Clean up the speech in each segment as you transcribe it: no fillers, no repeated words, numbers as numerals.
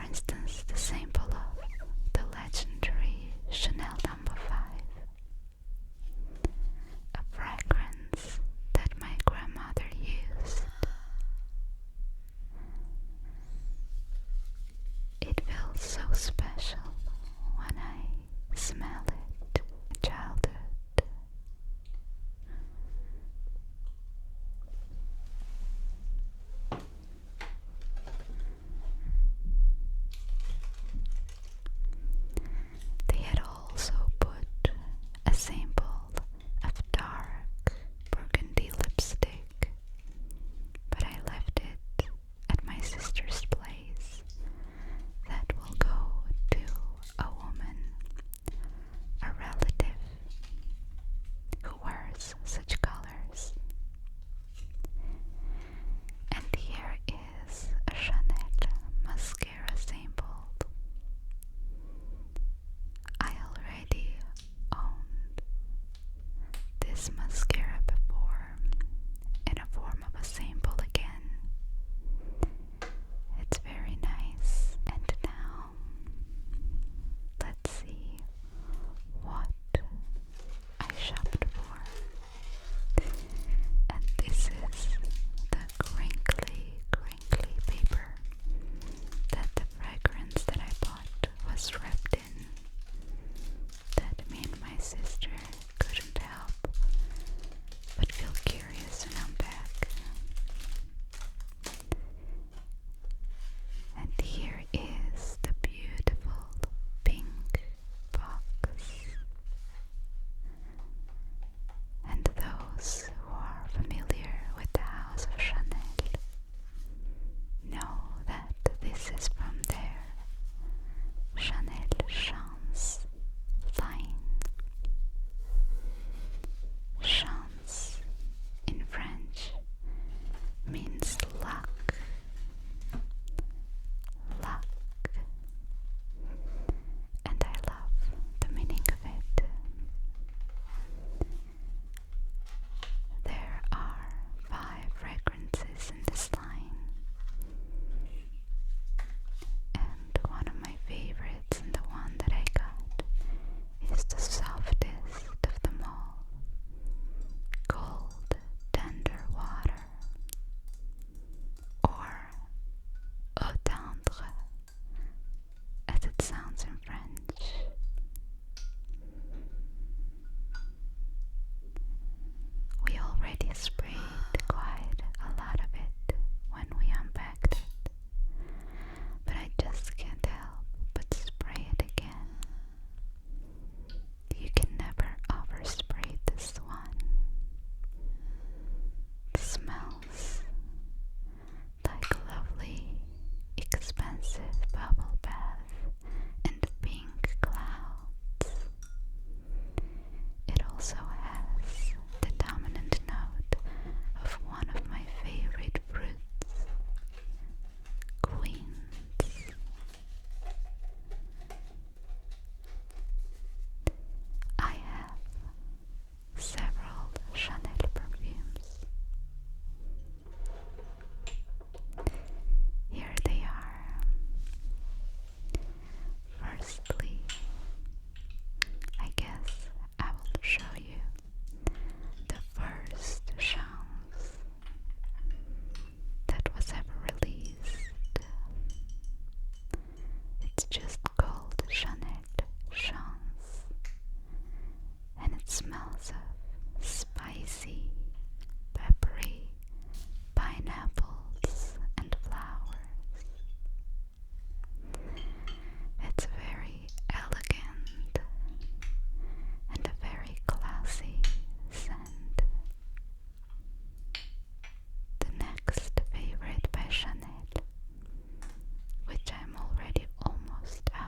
instance, the sample of the legendary Chanel No. 5, a fragrance that my grandmother used. It feels so special when I smell it in childhood. They had also put a sample of dark burgundy lipstick, but I left it at my sister's place. That will go to a woman, a relative, who wears such colors. And here is a Chanel mascara sample. I already owned this mascara before in a form of a sample again. It's very nice. And now let's see what I shopped for. And this is the crinkly paper that the fragrance that I bought was wrapped in, that me and my sister couldn't help but feel curious to unpack. And here is the beautiful pink box. And those who are familiar with the House of Chanel know that this is from their Chanel Chance line. Chance in French means luck. Luck. And I love the meaning of it. There are 5 fragrances in this line. And one of my favorites, and the one that I got, is the softest of them all. Cold, tender water, or eau tendre, as it sounds in French. We already sprayed quite a lot of it when we unpacked it, but I just can't help but spray it again. You can never overspray this one. It smells like a lovely, expensive bubble bath and pink clouds. It also has the dominant note of one of my favorite fruits, quince. I have several Chanel perfumes. Here they are. Firstly, I guess I will show you the first chance that was ever released. It's just called Chanel Chance, and it smells of spicy, peppery pineapples and flowers. It's very elegant and a very classy scent. The next favorite by Chanel, which I'm already almost out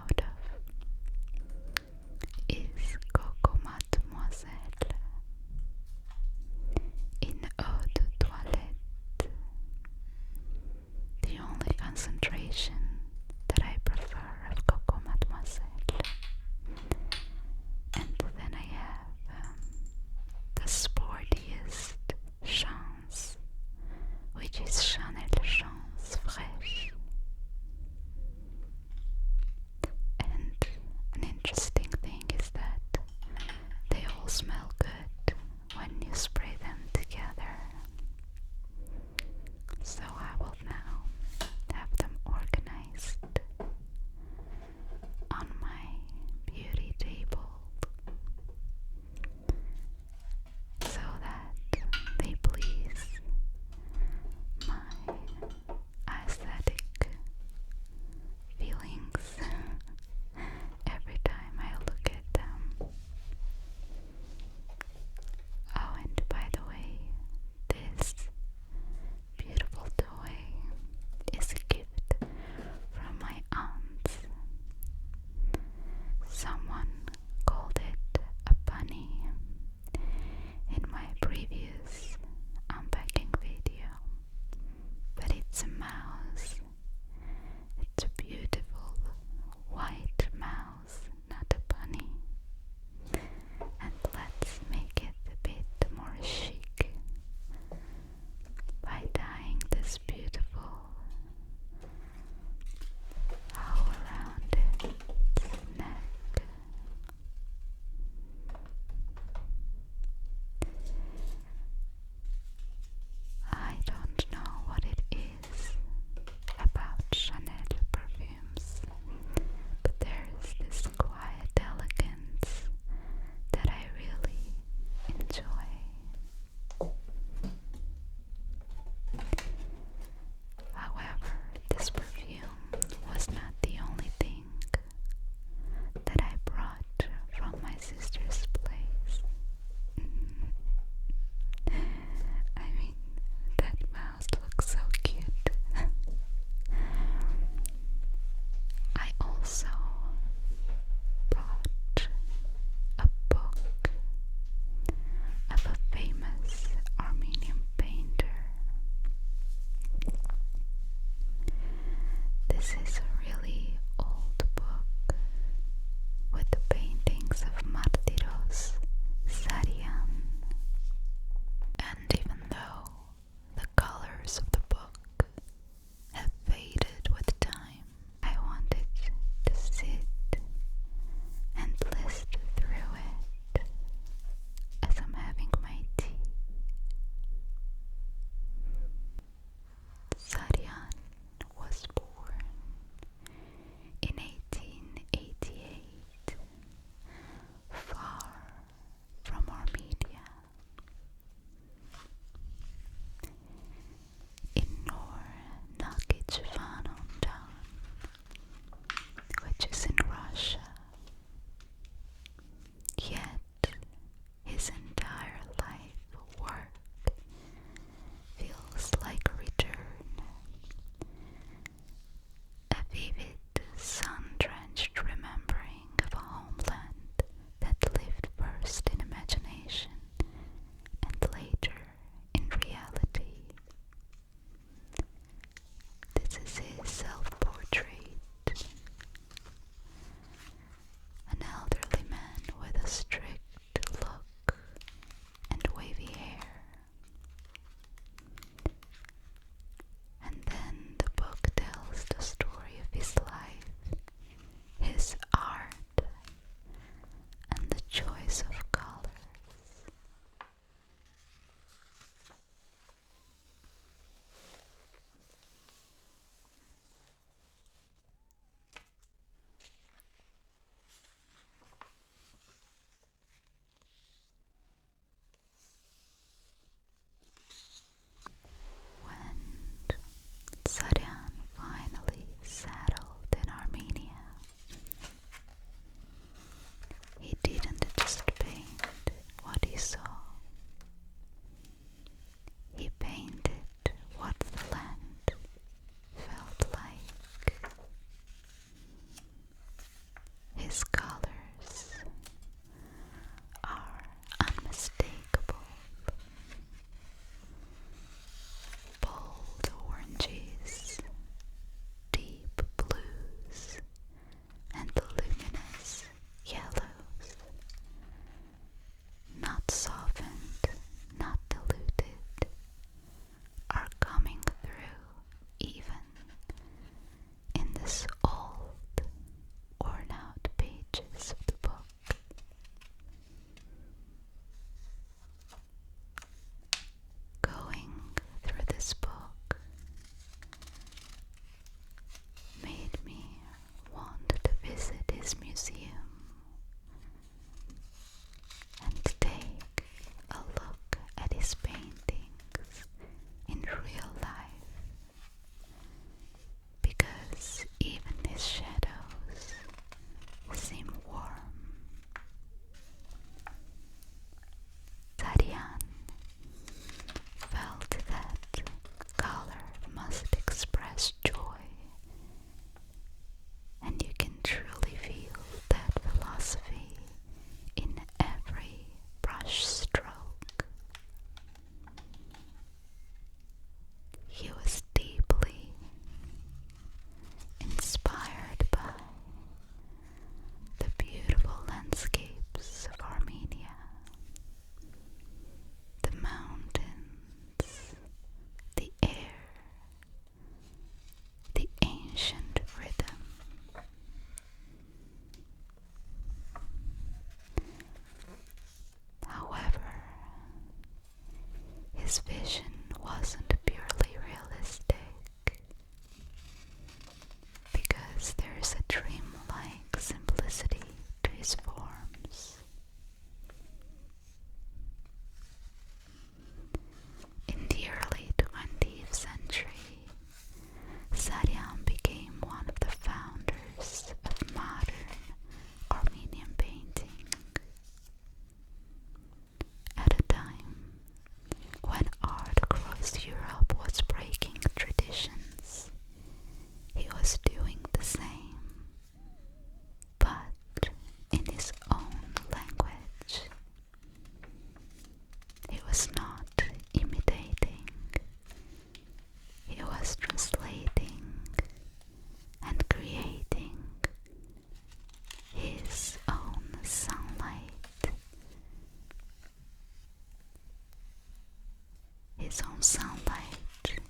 his own sunlight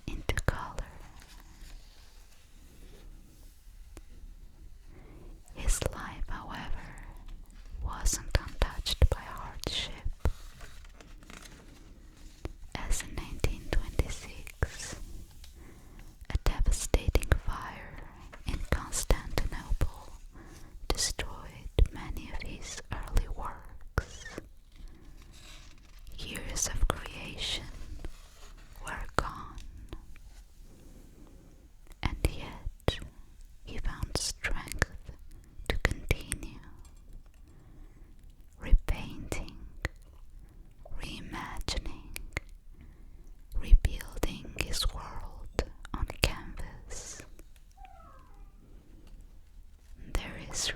into color. His life, however, wasn't untouched by hardship, as in 1926, a devastating fire in Constantinople destroyed many of his early works. Years of creation were gone, and yet he found strength to continue repainting, reimagining, rebuilding his world on canvas. There is